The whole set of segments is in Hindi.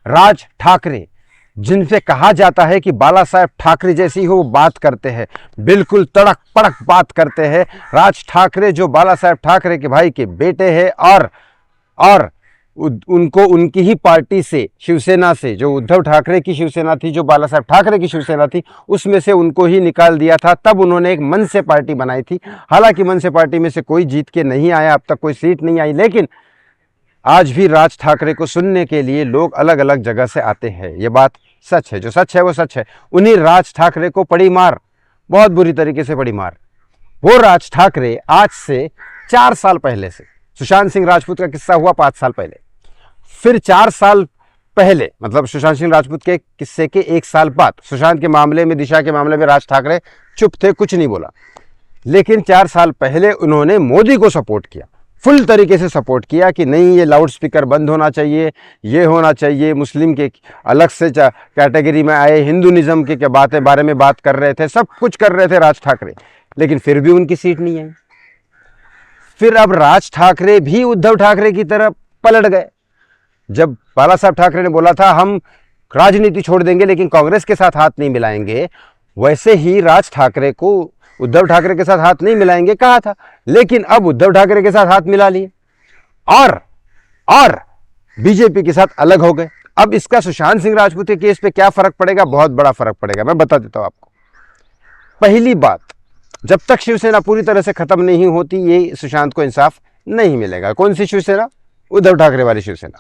राज ठाकरे, जिनसे कहा जाता है कि बाला साहेब ठाकरे जैसी हो बात करते हैं, बिल्कुल तड़क पड़क बात करते हैं। राज ठाकरे जो बाला साहेब ठाकरे के भाई के बेटे हैं और उनको उनकी ही पार्टी से, शिवसेना से, जो उद्धव ठाकरे की शिवसेना थी, जो बाला साहेब ठाकरे की शिवसेना थी, उसमें से उनको ही निकाल दिया था। तब उन्होंने एक मन से पार्टी बनाई थी। हालांकि मन से पार्टी में से कोई जीत के नहीं आया, अब तक कोई सीट नहीं आई, लेकिन आज भी राज ठाकरे को सुनने के लिए लोग अलग अलग जगह से आते हैं। ये बात सच है, जो सच है वो सच है। उन्हीं राज ठाकरे को पड़ी मार, बहुत बुरी तरीके से पड़ी मार। वो राज ठाकरे आज से 4 साल पहले से, सुशांत सिंह राजपूत का किस्सा हुआ 5 साल पहले, फिर 4 साल पहले, मतलब सुशांत सिंह राजपूत के किस्से के 1 साल बाद, सुशांत के मामले में, दिशा के मामले में राज ठाकरे चुप थे, कुछ नहीं बोला। लेकिन 4 साल पहले उन्होंने मोदी को सपोर्ट किया, फुल तरीके से सपोर्ट किया कि नहीं, ये लाउड स्पीकर बंद होना चाहिए, ये होना चाहिए, मुस्लिम के अलग से कैटेगरी में आए, हिंदुइज्म के बारे में बात कर रहे थे, सब कुछ कर रहे थे राज ठाकरे। लेकिन फिर भी उनकी सीट नहीं आई। फिर अब राज ठाकरे भी उद्धव ठाकरे की तरफ पलट गए। जब बाला साहब ठाकरे ने बोला था हम राजनीति छोड़ देंगे लेकिन कांग्रेस के साथ हाथ नहीं मिलाएंगे, वैसे ही राज ठाकरे को उद्धव ठाकरे के साथ हाथ नहीं मिलाएंगे कहा था। लेकिन अब उद्धव ठाकरे के साथ हाथ मिला लिए और बीजेपी के साथ अलग हो गए। अब इसका सुशांत सिंह राजपूत के केस पे क्या फर्क पड़ेगा? बहुत बड़ा फर्क पड़ेगा, मैं बता देता हूं आपको। पहली बात, जब तक शिवसेना पूरी तरह से खत्म नहीं होती, ये सुशांत को इंसाफ नहीं मिलेगा। कौन सी शिवसेना? उद्धव ठाकरे वाली शिवसेना।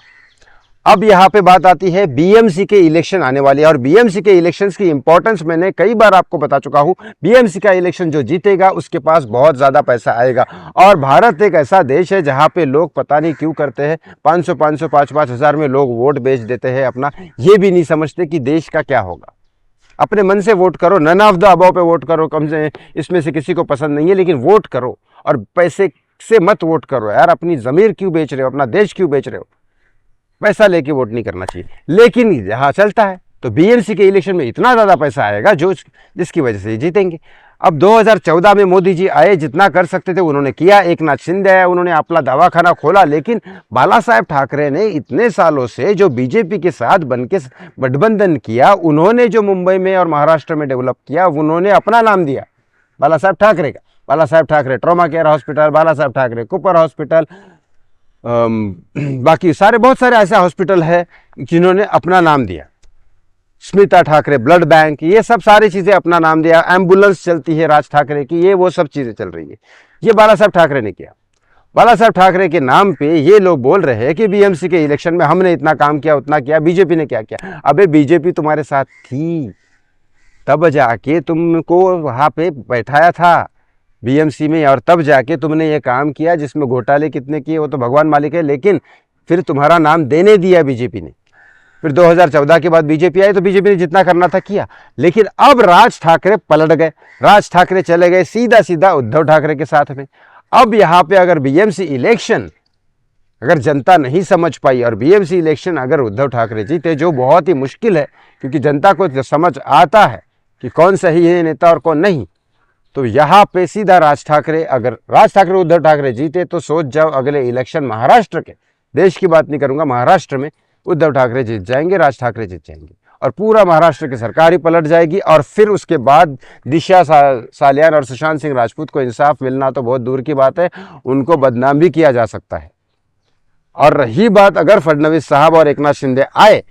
अब यहां पे बात आती है, बीएमसी के इलेक्शन आने वाली है और बीएमसी के इलेक्शंस की इंपॉर्टेंस मैंने कई बार आपको बता चुका हूं। बीएमसी का इलेक्शन जो जीतेगा उसके पास बहुत ज्यादा पैसा आएगा। और भारत एक ऐसा देश है जहां पे लोग पता नहीं क्यों करते हैं, 500-500, 5-5 हजार में लोग वोट बेच देते हैं अपना, ये भी नहीं समझते कि देश का क्या होगा। अपने मन से वोट करो, नन ऑफ द अबव पे वोट करो, कम से इसमें से किसी को पसंद नहीं है, लेकिन वोट करो और पैसे से मत वोट करो यार। अपनी जमीर क्यों बेच रहे हो, अपना देश क्यों बेच रहे हो? पैसा लेके वोट नहीं करना चाहिए। लेकिन यहाँ चलता है तो बीएमसी के इलेक्शन में इतना ज़्यादा पैसा आएगा जिसकी वजह से जीतेंगे। अब 2014 में मोदी जी आए, जितना कर सकते थे उन्होंने किया। एक नाथ शिंदे आया, उन्होंने अपना दवाखाना खोला। लेकिन बाला साहेब ठाकरे ने इतने सालों से जो बीजेपी के साथ बनके गठबंधन किया, उन्होंने जो मुंबई में और महाराष्ट्र में डेवलप किया, उन्होंने अपना नाम दिया बाला साहेब ठाकरे का। बाला साहेब ठाकरे ट्रॉमा केयर हॉस्पिटल, बाला साहेब ठाकरे कूपर हॉस्पिटल, बाकी बहुत सारे ऐसे हॉस्पिटल है जिन्होंने अपना नाम दिया। स्मिता ठाकरे ब्लड बैंक, ये सब सारी चीजें अपना नाम दिया। एम्बुलेंस चलती है राज ठाकरे की, ये वो सब चीजें चल रही है। ये बाला साहब ठाकरे ने किया। बाला साहब ठाकरे के नाम पे ये लोग बोल रहे हैं कि बीएमसी के इलेक्शन में हमने इतना काम किया, उतना किया, बीजेपी ने क्या किया। अबे बीजेपी तुम्हारे साथ थी, तब जाके तुमको वहां पे बैठाया था बीएमसी में, और तब जाके तुमने ये काम किया जिसमें घोटाले कितने किए वो तो भगवान मालिक है। लेकिन फिर तुम्हारा नाम देने दिया बीजेपी ने। फिर 2014 के बाद बीजेपी आई तो बीजेपी ने जितना करना था किया। लेकिन अब राज ठाकरे पलट गए, राज ठाकरे चले गए सीधा सीधा उद्धव ठाकरे के साथ में। अब यहाँ पे अगर बीएमसी इलेक्शन अगर जनता नहीं समझ पाई और बीएमसी इलेक्शन अगर उद्धव ठाकरे जीते, जो बहुत ही मुश्किल है क्योंकि जनता को समझ आता है कि कौन सही है नेता और कौन नहीं, तो यहाँ पे सीधा अगर राज ठाकरे उद्धव ठाकरे जीते तो सोच जाओ अगले इलेक्शन महाराष्ट्र के, देश की बात नहीं करूंगा, महाराष्ट्र में उद्धव ठाकरे जीत जाएंगे, राज ठाकरे जीत जाएंगे और पूरा महाराष्ट्र की सरकार ही पलट जाएगी। और फिर उसके बाद दिशा सालियान और सुशांत सिंह राजपूत को इंसाफ मिलना तो बहुत दूर की बात है, उनको बदनाम भी किया जा सकता है। और रही बात अगर फडणवीस साहब और एकनाथ शिंदे आए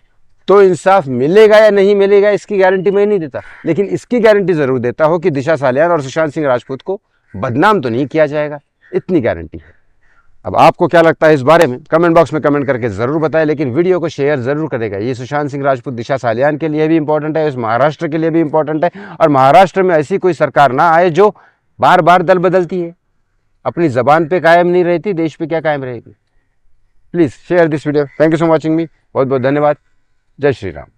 तो इंसाफ मिलेगा या नहीं मिलेगा इसकी गारंटी मैं नहीं देता, लेकिन इसकी गारंटी जरूर देता हूं कि दिशा सालियान और सुशांत सिंह राजपूत को बदनाम तो नहीं किया जाएगा, इतनी गारंटी है। अब आपको क्या लगता है इस बारे में कमेंट बॉक्स में कमेंट करके जरूर बताएं, लेकिन वीडियो को शेयर जरूर करेगा। ये सुशांत सिंह राजपूत दिशा सालियान के लिए भी इंपॉर्टेंट है, इस महाराष्ट्र के लिए भी इंपॉर्टेंट है, और महाराष्ट्र में ऐसी कोई सरकार ना आए जो बार बार दल बदलती है, अपनी जबान पे कायम नहीं रहती, देश पे क्या कायम रहेगी। Please share this video. Thank you so much watching मी, बहुत बहुत धन्यवाद। जय श्री राम।